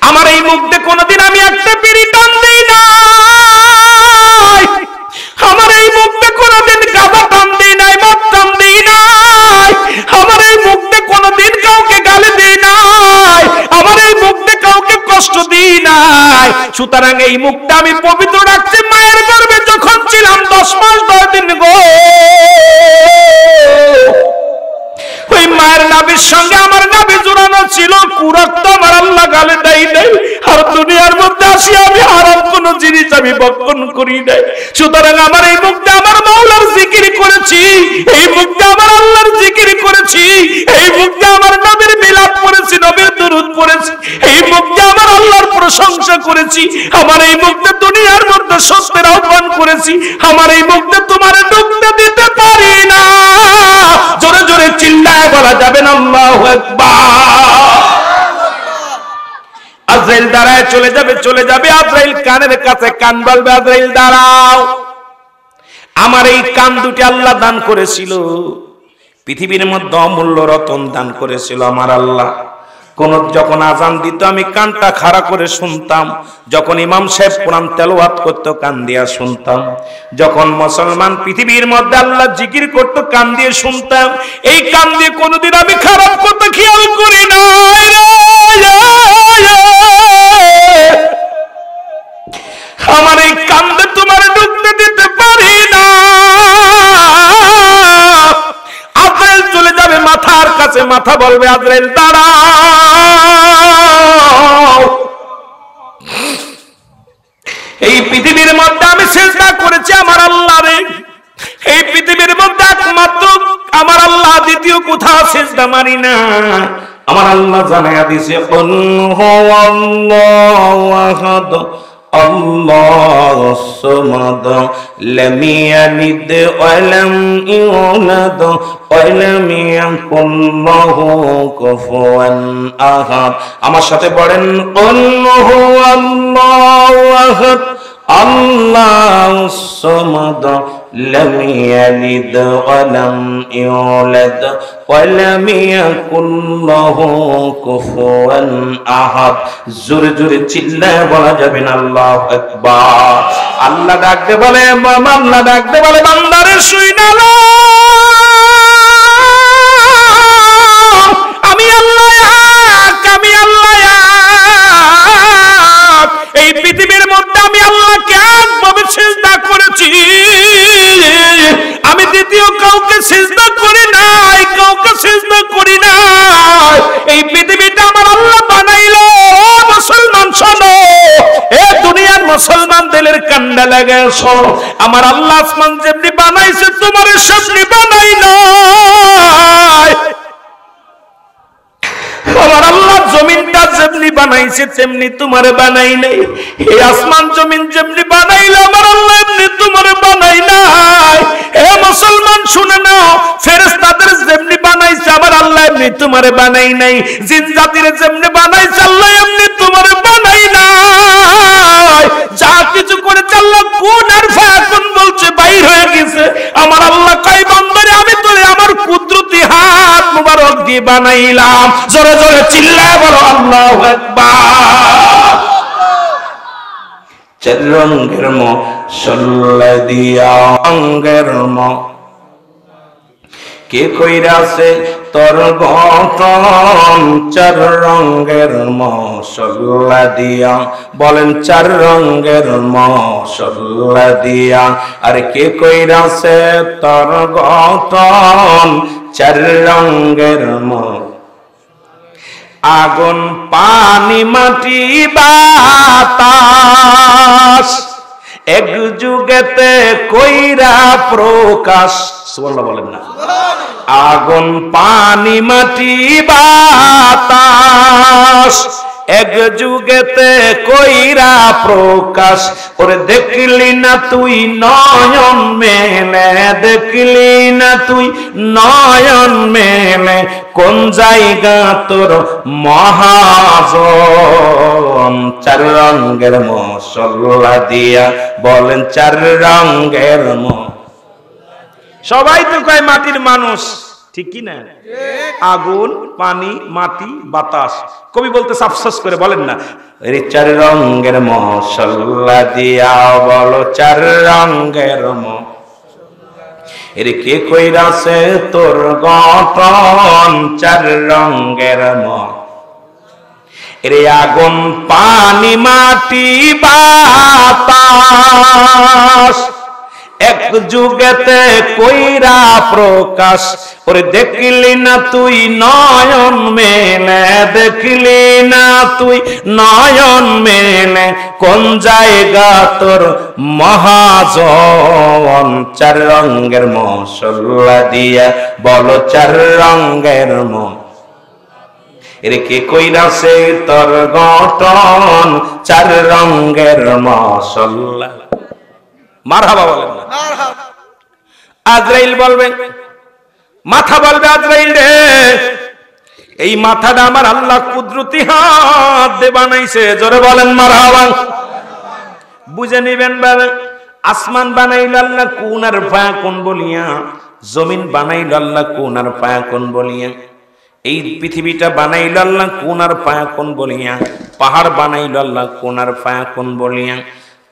আমার এই মুখ দিয়ে কোনোদিন আমি একটা বিড়ি টান দিই নাই, আমার এই মুখ দিয়ে কোনোদিন গাঁজা টান দিই নাই, মদ টান দিই নাই, আমার এই মুখ দিয়ে কোনোদিন কাউকে গালি দিই নাই, আমার এই মুখ দিয়ে কাউকে কষ্ট দিই নাই। সুতরাং এই মুখটা আমি পবিত্র রাখছি। মায়ের গর্ভে যখন ছিলাম 10 মাস 10 দিন গো, ওই মায়ের নাভির সঙ্গে আমার নাভি জোড়ানো ছিল, কুরক্ত আমার আল্লাহ গালে দেয় নাই। আর দুনিয়ার মধ্যে আসি আমি হারাম কোন জিনিস আমি ভক্ষণ করি নাই। সুতরাং আমার এই মুখটা আমার মাওলার জিকির করেছি, এই মুখটা আমার আল্লাহর জিকির করেছি, এই মুখটা আমার নবীর মিলাদ পড়েছি, নবীর দুরূদ পড়েছি, এই মুখটা আমার আল্লাহর প্রশংসা করেছি, আমার এই মুখটা দুনিয়ার মধ্যে সত্যের আহ্বান করেছি, আমার এই মুখটা তোমার ঢুকতে দিতে পারি না। জোরে জোরে চিল্লায় বলা যাবে না আল্লাহু আকবার। আজরাইল দাঁড়ায় চলে যাবে, চলে যাবে আজরাইল কানের কাছে, কান বলবে আজরাইল দাঁড়াও। আমার এই কান দুটি আল্লাহ দান করেছিল, পৃথিবীর মধ্যে অমূল্য রতন দান করেছিল আমার আল্লাহ। যখন আজান দিত আমি কানটা খাড়া করে শুনতাম, যখন ইমাম সাহেব কোরআন তেলাওয়াত করতো কান দিয়া শুনতাম, যখন মুসলমান পৃথিবীর মধ্যে আল্লাহ জিকির করতো কান দিয়ে শুনতাম। এই কান দিয়ে কোনোদিন আমি খারাপ কথা খেয়াল করি না। আমার এই কান দিয়ে তোমার ঢুকতে দিতে পারি না। আজরাইল চলে যাবে মাথার কাছে, মাথা বলবে আজরাইল দাঁড়াও। এই পৃথিবীর মধ্যে আমি সিজদা করেছি আমার আল্লাহরে, এই পৃথিবীর মধ্যে একমাত্র আমার আল্লাহ, দ্বিতীয় কোথাও সিজদা মারি না। আমার আল্লাহ জানায়া দিয়েছে কুল হুয়াল্লাহু আহাদ আল্লাহুস সামাদ লাম ইয়ালিদ ওয়া লাম ইউলাদ ওয়া লাম ইয়াকুল লাহু কুফুয়ান আহাদ। আমার সাথে পড়েন কুল হুয়াল্লাহু আহাদ আল্লাহুস সামাদ লাম ইয়ালিদ ওয়া লাম ইউলাদ ওয়া লাম ইয়াকুল লাহু কুফুয়ান আহাদ। জোরে জোরে চিল্লায় বলা যাবে না আল্লাহু আকবার। আল্লাহ ডাকতে বলে, আল্লাহ ডাকতে বলে বান্দারে শুই না লো, আমি আল্লাহ এক, আমি আল্লাহ এক। এই পৃথিবীর মধ্যে আমি আল্লাহকে একভাবে সিজদা করেছি, আমি দ্বিতীয় কাউকে সিজদা করি নাই, কাউকে সিজদা করি নাই। এই পৃথিবীটা আমার আল্লাহ বানাইলো। মুসলমান শোনো, এ দুনিয়ার মুসলমান দিলের কান্ডা লাগে শোনো, আমার আল্লাহ আসমান যেমনি বানাইছে তোমার সেমনি বানাই নাই। আমার আল্লাহ জমিনটা যেমনি বানাইছে তেমনি তোমারে বানাই নাই। এই আসমান জমিন যেমনি বানাইলো আমার আল্লাহ এমনি তোমারে বানাই নাই। এ মুসলমান শুনে নাও, ফেরেশতাদের যেমনি বানাইছে আমার আল্লাহ এমনি তোমারে বানাই নাই। জিন জাতির যেমনি বানাইছে আল্লাহ এমনি তোমারে বানাই নাই। যা কিছু করেছে আল্লাহ কোন আর ফাকুন বলছে বাইর হয়ে গেছে। আমার আল্লাহ কয় বান্দারে আমি তোরে আমার কুদরতি হাত মুবারক দিয়ে বানাইলাম। জোরে জোরে চিল্লায় বলো আল্লাহু আকবার। চার রঙের মশলা দিয়া রঙের কে কইরাছে তোর গঠন, চার রঙের মশলা দিয়া, বলেন চার রঙের মশলা দিয়া। আর কে কইরাছে তোর গঠন, চার রঙের আগুন পানি মাটি বাতাস এক যুগেতে কইরা প্রকাশ। সুবহানাল্লাহ বলেন না। আগুন পানি মাটি বাতাস এক যুগেতে কইরা প্রকাশ। ওরে দেখলি না তুই নয়ন মেলে, দেখলি না তুই নয়ন মেলে, কোন জায়গা তোর মহাজন। চার রঙের মশলা দিয়া, বলেন চার রঙের সবাই তো কয় মাটির মানুষ, ঠিক কি না? আগুন পানি মাটি বাতাস। কবি বলতে আফসোস করে বলেন না, রে চার রঙের মশলা দিয়া, বলো চার রঙের এর কে কইরাছে তোর গঠন, চার রঙের এরে আগুন পানি মাটি বাতাস এক যুগেতে কইরা প্রকাশ। ওরে দেখলি না তুই নয়ন মেলে, দেখলি না তুই নয়ন মেলে, কোন জায়গা তোর মহাজন। চার রঙের মশলা দিয়া, বলো চার রঙের এরে কে কইরাছে তোর গঠন, চার রঙের মশলা। মারহাবা বলেন না। আজরাইল বলবেন, মাথা বলবে আজরাইল রে, এই মাথাটা আমার আল্লাহ কুদরতি হাত দিয়ে বানাইছে। জোরে বলেন মারহাবা। বুঝে নিবেন বাবা, আসমান বানাইল আল্লাহ কুন আর ফায়াকুন বলিয়া, জমিন বানাইল আল্লাহ কুন আর ফায়াকুন বলিয়া, এই পৃথিবীটা বানাইল আল্লাহ কুন আর ফায়াকুন বলিয়া, পাহাড় বানাইল আল্লাহ কুন আর ফায়াকুন বলিয়া,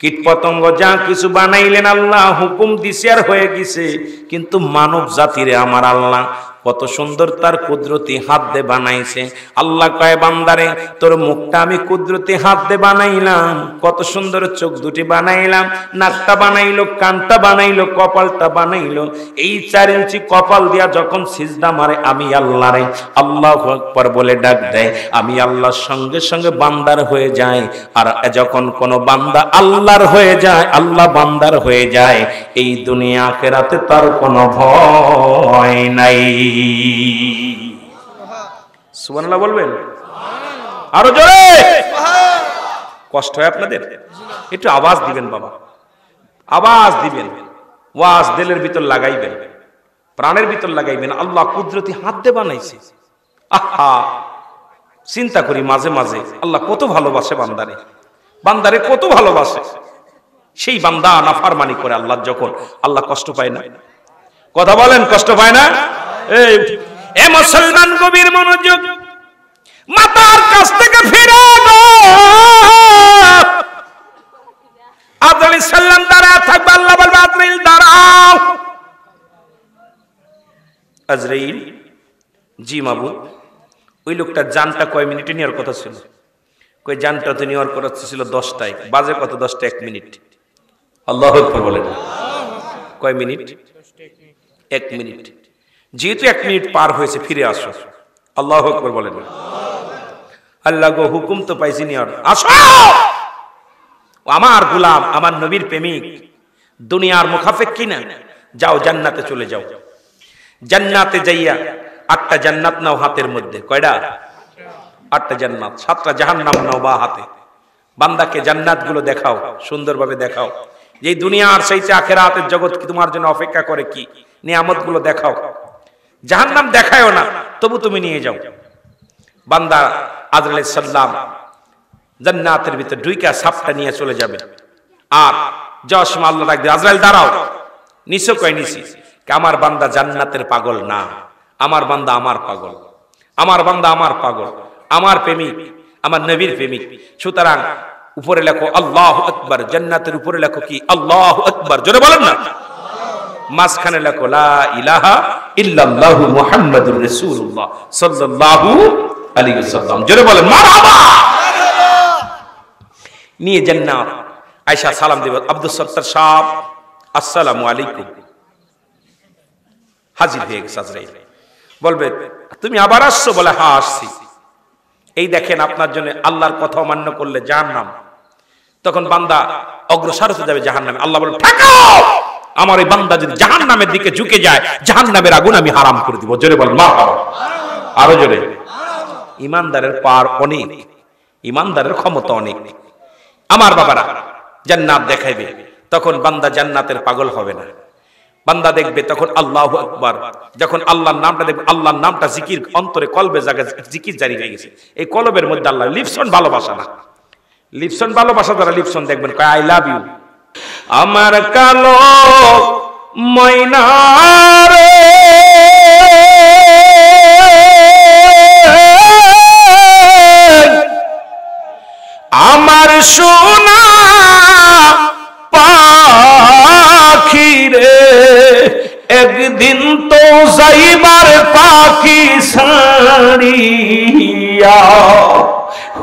কীট পতঙ্গ যা কিছু বানাইলেন আল্লাহ হুকুম দিছে আর হয়ে গেছে। কিন্তু মানব জাতিরে আমার আল্লাহ কত সুন্দর তার কুদরতি হাত দিয়ে বানাইছে। আল্লাহ কয় বান্দারে তোর মুখটা আমি কুদরতি হাত দিয়ে বানাইলাম, কত সুন্দর চোখ দুটি বানাইলাম, নাকটা বানাইলো, কানটা বানাইলো, কপালটা বানাইলো। এই 4 ইঞ্চি কপাল দিয়া যখন সিজদা মারে আমি আল্লাহরে আল্লাহু আকবার বলে ডাক দেয়, আমি আল্লাহর সঙ্গে সঙ্গে বান্দার হয়ে যায়। আর যখন কোন বান্দা আল্লাহর হয়ে যায়, আল্লাহ বান্দার হয়ে যায়, এই দুনিয়া আখিরাতে তার কোনো ভয় নাই। সুবহানাল্লাহ বলবেন আরো জোরে। কষ্ট হয় আপনাদের? একটু আওয়াজ দিবেন বাবা, আওয়াজ দিবেন, ওয়াজ দিলের ভিতর লাগাইবেন, প্রাণের ভিতর লাগাইবেন। আল্লাহ কুদরতি হাত দিয়ে বানাইছে। আহা, চিন্তা করি মাঝে মাঝে আল্লাহ কত ভালোবাসে বান্দারে, বান্দারে কত ভালোবাসে। সেই বান্দা নাফরমানি করে আল্লাহ যখন, আল্লাহ কষ্ট পায় না? কথা বলেন, কষ্ট পায় না? এই মুসলমান গভীর মনোযোগ, মাতার কাছ থেকে ফিরে আদর আলাইহিস সালাম দাঁড়া থাকবে, আল্লাহ বলবে আজরাইল দাঁড়াও। আজরাইল, জি মাবুদ। ওই লোকটা জানটা কয় মিনিটে নেওয়ার কথা ছিল? কই জানটা তো নেওয়ার কথা ছিল 10টায়, বাজে কত? 10টা 1 মিনিট। আল্লাহু আকবার বলেন। কয় মিনিট? 1 মিনিট। যেহেতু 1 মিনিট পার হয়েছে, ফিরে আসো। আল্লাহু আকবার বলেন। আল্লাহ গো হুকুম তো পাইছি নিয়ার, আসো। আমার গোলাম, আমার নবীর প্রেমিক, দুনিয়ার মুখাফেক্ষী না, যাও জান্নাতে চলে যাও। জান্নাতে যাইয়া 8টা জান্নাত নাও হাতের মধ্যে। কয়টা? 8টা জান্নাত, 7টা জাহান্নাম নাও বা হাতে। বান্দাকে জান্নাত গুলো দেখাও, সুন্দরভাবে দেখাও। এই দুনিয়ার সেইতে আখিরাতের জগৎ কি তোমার জন্য অপেক্ষা করে, কি নিয়ামত গুলো দেখাও। জাহান্নাম দেখায়ও না, তবু তুমি নিয়ে যাও। বান্দা আজরাইল আলাইহিস সালাম জান্নাতের ভিতর ঢুইকা সাপটা নিয়ে চলে যাবে। আর যাওয়ার সময় আল্লাহ ডাক দিয়ে, আজরাইল দাঁড়াও। নিছো? কয় নিছি। আমার বান্দা জান্নাতের পাগল না, আমার বান্দা আমার পাগল, আমার বান্দা আমার পাগল, আমার প্রেমিক, আমার নবীর প্রেমিক। সুতরাং উপরে লেখো আল্লাহু আকবার, জান্নাতের উপরে লেখো কি? আল্লাহু আকবার, জোরে বলেন না। মাঝখানে লেখো লা ইলাহা ইল্লাল্লাহু মুহাম্মাদুর রাসূলুল্লাহ সাল্লাল্লাহু আলাইহি ওয়াসাল্লাম, জোরে বলেন মারহাবা। নিয়ে জান্নাত আয়েশা সালাম দেব, আব্দুল সত্তার সাহেব আসসালামু আলাইকুম। হাজির হয়ে গেছে আজরাইল। বলবে তুমি আবার আসছো? বলে হ্যাঁ আসছি। এই দেখেন আপনার জন্য আল্লাহর কথা অমান্য করলে জাহান্নাম। তখন বান্দা অগ্রসর হতে যাবে জাহান্নামে। আল্লাহ বলে ঠেকাও, আমার এই বান্দা যদি জাহান্নামের দিকে ঝুঁকে যায়, জাহান্নামের আগুন আমি হারাম করে দিব। জোরে বলেন মারহাবা, আরো জোরে। ইমানদারের পার অনেক, ইমানদারের ক্ষমতা অনেক। আমার বাবারা, জান্নাত দেখাইবে, তখন বান্দা জান্নাতের পাগল হবে না। বান্দা দেখবে তখন আল্লাহু আকবার, যখন আল্লাহর নামটা দেখবে, আল্লাহর নামটা জিকির অন্তরে কলবে জায়গা জিকির জারি হয়ে গেছে। এই কলবের মধ্যে আল্লাহ, লিপসন ভালোবাসা না, লিপসন ভালোবাসা দ্বারা লিপসন দেখবেন কয় আই লাভ ইউ। আমার কালো ময়না রে, আমার সোনা পাখি রে, একদিন তো যাইবার পাখি ছাড়িয়া,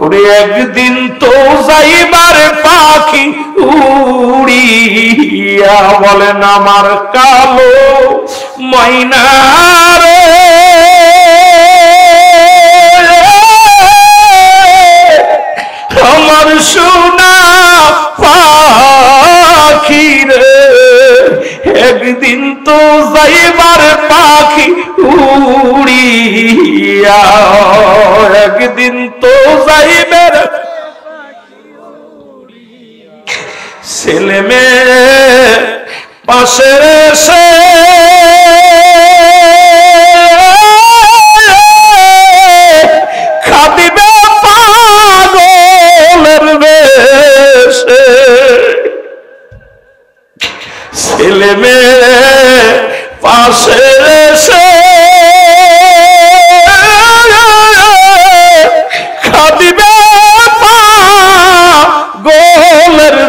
ওরে একদিন তো যাইবার পাখি উড়িয়া। বলেন আমার কালো ময়না রে, আমার সোনা পাখি রে, একদিন তো যাইবার পাখি উড়িয়া, একদিন তো যাইবার। ছেলে মেয়ে পাশে এসে খাদিবে পাগলের বেশে, ছেলে মেয়ে পাশে এসে খাদিবে পাগলের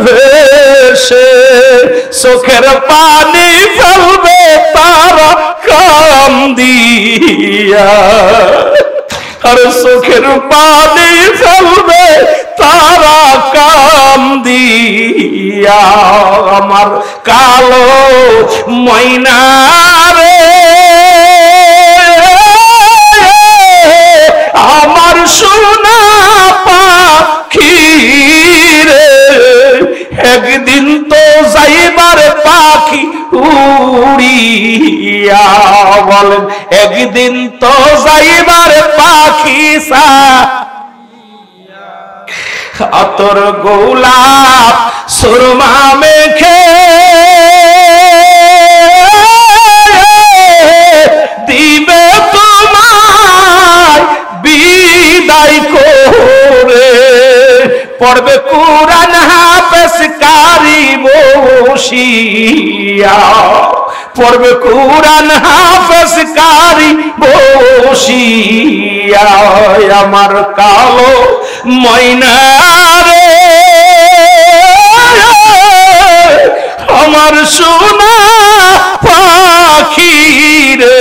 বেশে, চোখের পানি ফেলবে তারা কাম দিয়া, আর চোখের পানি ফেলবে তারা কাম দিয়া। আমার কালো ময়না রে, আমার সোনা পাখি রে, একদিন তো যাইবার পাখি উড়িয়া। বলেন একদিন তো যাইবার পাখি আতর গোলাপ সুরমা মেখে দিবে তোমায় বিদায় করে, পড়বে কুরআন হাফেজ কারি বসিয়া, পড়বে কুরআন হাফেজ কারি বসিয়া, আমার কালো ময়না রে, আমার সোনা পাখি রে,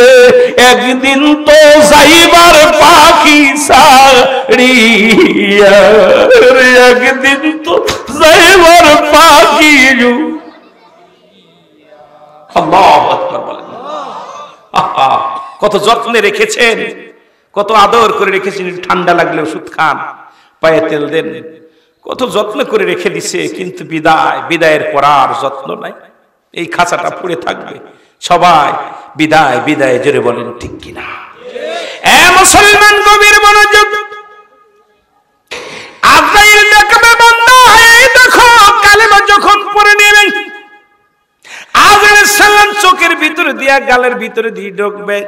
একদিন তো যাইবার পাখি ছাড়িয়া রে, একদিন তো যাইবার পাখি। আল্লাহু আকবার বলেন। আহা, কত যত্নে রেখেছেন, কত আদর করে রেখেছেন। ঠান্ডা লাগলে ওষুধ খান, পায়ে তেল দেন, কত যত্ন করে রেখে দিছে। কিন্তু বিদায়ের পর আর যত্ন নাই। এই খাঁচাটা পড়ে থাকবে। সবাই বিদায় বিদায় জোরে বলেন ঠিক কিনা? এ মুসলমান গভীর মনোযোগ। আজরাইল ডাকবে, বান্দা এই দেখো কালেমা যখন পড়ে নেবেন, আজরাইল সালাম চোখের ভিতরে দিয়া গালের ভিতরে দিয়ে ঢুকবে,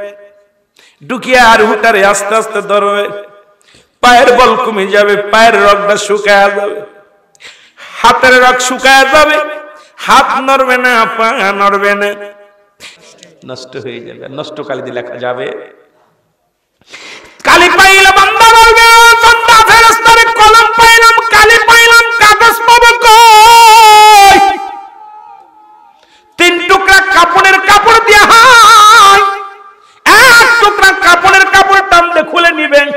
ঢুকিয়ে আর হুটারে আস্তে আস্তে ধরবে, পায়ের বল কমে যাবে, পায়ের রগটা শুকায় যাবে, হাতের রগ শুকায় যাবে, হাত নড়বে না, পা নড়বে না, নষ্ট হয়ে যাবে। নষ্ট কালি দিয়ে লেখা যাবে। কালি পাইলে বান্দা বলবে, বান্দা ফেরেশতারে কলম পাইলাম, কালি পাইলাম, কাগজ পাবো কই? তিন টুকরা কাপড়ের কাপড় দিয়ে হয়, এক টুকরা কাপড়ের কাপড় টানতে খুলে নিবেন,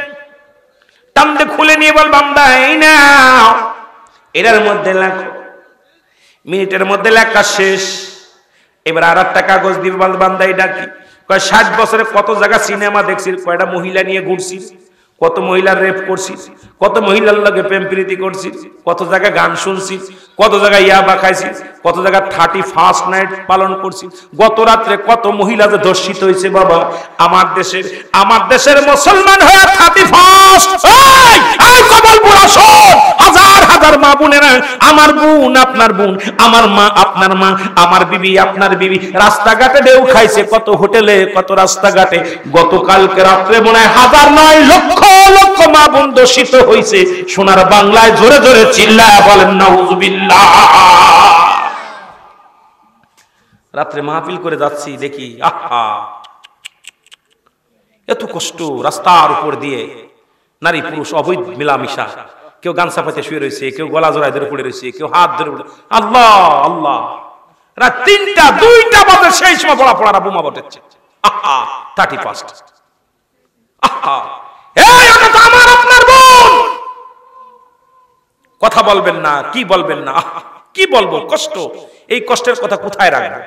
টানতে খুলে নিয়ে বল বান্দা এই নাও, এটার মধ্যে লেখো। মিনিটের মধ্যে লেখা শেষ। এবার আর একটা কাগজ দিবে, বান্দা এটা কি? কয় 60 বছরে কত জায়গা সিনেমা দেখছি, কয়টা মহিলা নিয়ে ঘুরছি, কত মহিলার রেপ করছি, কত মহিলার লগে প্রেম প্রীতি করছি, কত জায়গায় গান শুনছি, কত জায়গায় ইয়াবা খাইছি, কত জায়গায় 31st নাইট পালন করছি, গত রাত্রে কত মহিলা যে ধর্ষিত হয়েছে। বাবা আমার দেশের মুসলমান হয়ে 31st এই কবলপুর আসর, হাজার হাজার মা বোনেরা, আমার বোন আপনার বোন, আমার মা আপনার মা, আমার বিবি আপনার বিবি, রাস্তাঘাটে ঢেউ খাইছে, কত হোটেলে, কত রাস্তাঘাটে। গতকালকে রাত্রে মনে হয় 1000 নয় লক্ষ লক্ষ মা বোন দূষিত হয়েছে। সোনার বাংলায় জোরে জোরে চিল্লায়া বলেন নাউজুবিল্লাহ। রাত্রে মাহফিল করে যাচ্ছি, দেখি আহা এত কষ্ট। রাস্তার উপর দিয়ে নারী পুরুষ অবৈধ মিলামিশা, কেউ গান সাফাতে শুয়ে রয়েছে, কেউ গলা জড়ায় ধরে পড়ে রয়েছে, কেউ হাত ধরে পড়ে। আল্লাহ আল্লাহ, রাত 3টা 2টা বাজে, সেই সময় পড়া পড়ারা বোমা বটেছে। আহা 31st। আহা এই ওটা তো আমার আপনার বোন। কথা বলবেন না, কি বলবেন না, কি বলবো, কষ্ট। এই কষ্টের কথা কোথায় রাখবেন?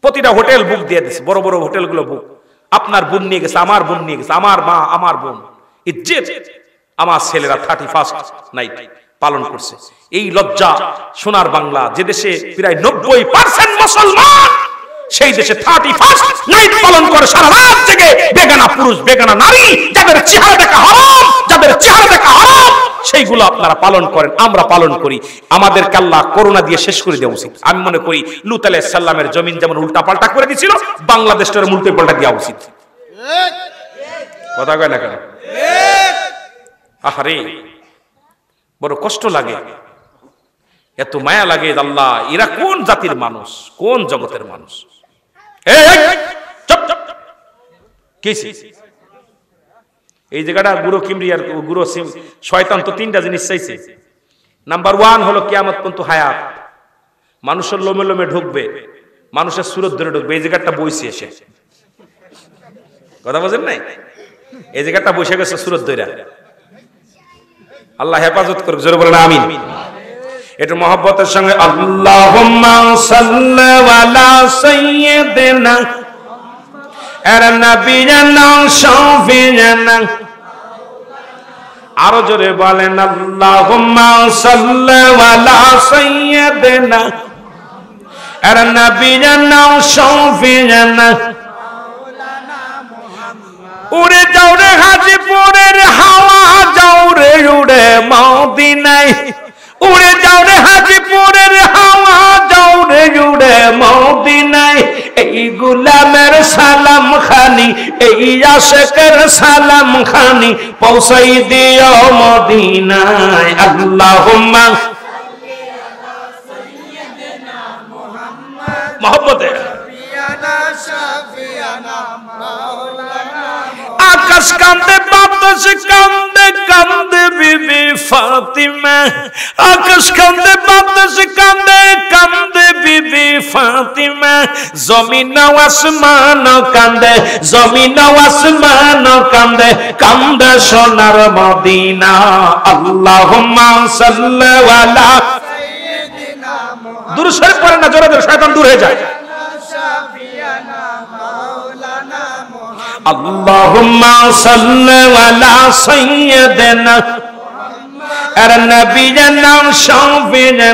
প্রতিটা হোটেল বুক দিয়ে দিছে, বড় বড় হোটেলগুলো বুক। আপনার বোন নিয়ে গেছে, আমার বোন নিয়ে গেছে, আমার মা, আমার বোন, ইজ্জত। আমার ছেলেরা 31st নাইট পালন করছে। এই লজ্জা সোনার বাংলা, যে দেশে প্রায় 90% মুসলমান, সেই দেশে 31st নাইট পালন করে সারা রাত থেকে। বেগানা পুরুষ, বেগানা নারী, যাদের চেহারা দেখা হারাম, যাদের চেহারা দেখা হারাম, সেইগুলো আপনারা পালন করেন, আমরা পালন করি। আমাদেরকে আল্লাহ করোনা দিয়ে শেষ করে দেওয়া উচিত। আমি মনে করি লূত আলাইহিস সালামের জমিন যেমন উল্টা পাল্টা করে দিয়েছিল, বাংলাদেশটার উল্টো পাল্টা দেওয়া উচিত। কথা কয় না কেন? আহারে বড় কষ্ট লাগে, এত মায়া লাগে। আল্লাহ, এরা কোন জাতির মানুষ, কোন জগতের মানুষ? এই জায়গাটা গুরু কিমরি আর গুরু শয়তান তো 3টা জিনিস চাইছে। নাম্বার 1 হলো কিয়ামত পর্যন্ত হায়াত, মানুষের লোমে লোমে ঢুকবে, মানুষের সুরত ধরে ঢুকবে। এই জায়গাটা বইছে এসে, কথা বলেন নাই? এই জায়গাটা বসে গেছে সুরত ধরে। আল্লাহ হেফাজত করুক, জোরে বলেন আমিন। একটু মহব্বতের সঙ্গে আল্লাহুম্মা সাল্লি আলা সাইয়্যিদিনা আর নবিয়ানা শাফিয়ানা। আরো জোরে বলেন আল্লাহুম্মা সাল্লি আলা সাইয়্যিদিনা আর নবিয়ানা শাফিয়ানা। উড়ে যাও রে হাজিপুরের হাওয়া, যাও রে উড়ে মদিনায় নাই উড়ে যাও রে হাজিপুরের হাওয়া যাও রে উড়ে মদিনায় এই গোলামের সালাম খানি এই আশিকের সালাম খানি পৌঁছাই দিও মদিনায় আল্লাহুম্মা মোহাম্মদে আকাশ কান্দে বাতাস কান্দে কান্দে বিবি ফাতিমা আকাশ কান্দে বাতাস কান্দে কান্দে বিবি ফাতিমা জমিন আসমান কান্দে জমিন আসমান কান্দে কান্দে সোনার মদিনা আল্লাহুম্মা সাল্লি আলা সাইয়্যিদিনা মুহাম্মদ দূর সরে পড়ে না জোরে জোরে শয়তান দূর হয়ে যায় আল্লাহুম্মা সাল্লি আলা সাইয়্যিদিনা মুহাম্মদ আর নবীর নাম শাফিনা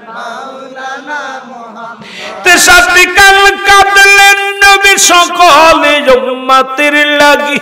মাওলানা মুহাম্মদ তেসাতি কাল কাঁদলেন নবী সকল উম্মতের লাগি